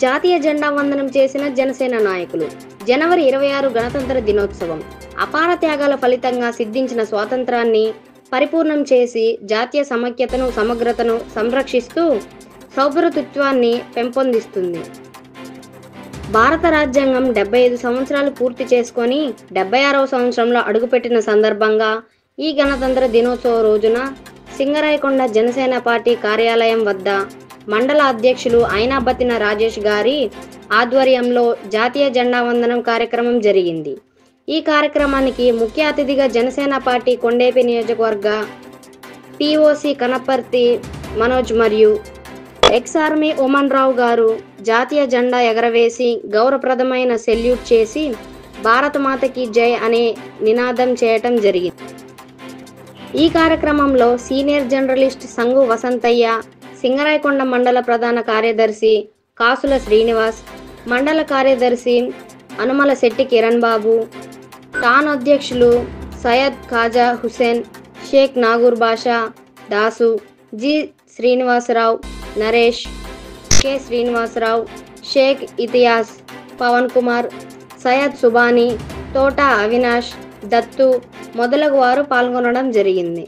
జాతీయ జెండా వందనం చేసిన జనసేన నాయకులు. జనవరి 26 గణతంత్ర దినోత్సవం. అపార త్యాగాల ఫలితంగా సిద్ధించిన స్వాతంత్రాన్ని పరిపూర్ణం చేసి జాతీయ సమైక్యతను, సమగ్రతను సంరక్షిస్తూ సౌభ్రతత్వాన్ని పెంపొందిస్తుంది. భారత రాజ్యాంగం 75 సంవత్సరాలు పూర్తి చేసుకొని 76వ సంవత్సరంలో అడుగుపెట్టిన సందర్భంగా ఈ గణతంత్ర దినోత్సవ రోజున సింగరాయకొండ జనసేన పార్టీ కార్యాలయం వద్ద మండల అధ్యక్షులు అయినాబతిన రాజేష్ గారి ఆధ్వర్యంలో జాతీయ జెండా వందనం కార్యక్రమం జరిగింది. ఈ కార్యక్రమానికి ముఖ్య అతిథిగా జనసేన పార్టీ కొండేపి నియోజకవర్గ టీఓసీ కనపర్తి మనోజ్ మరియు ఎక్స్ ఆర్మీ ఉమన్ రావు గారు జాతీయ జెండా ఎగరవేసి గౌరవప్రదమైన సెల్యూట్ చేసి భారత మాతకి జై అనే నినాదం చేయటం జరిగింది. ఈ కార్యక్రమంలో సీనియర్ జర్నలిస్ట్ సంగు వసంతయ్య, సింగరాయకొండ మండల ప్రధాన కార్యదర్శి కాసుల శ్రీనివాస్, మండల కార్యదర్శి అనుమల శెట్టి కిరణ్ బాబు, టాన్ అధ్యక్షులు సయ్యద్ ఖాజా హుసేన్, షేక్ నాగూర్ బాషా, దాసు, జి శ్రీనివాసరావు, నరేష్, కె శ్రీనివాసరావు, షేక్ ఇతియాస్, పవన్ కుమార్, సయ్యద్ సుబానీ, తోట అవినాష్, దత్తు మొదలగు వారు పాల్గొనడం జరిగింది.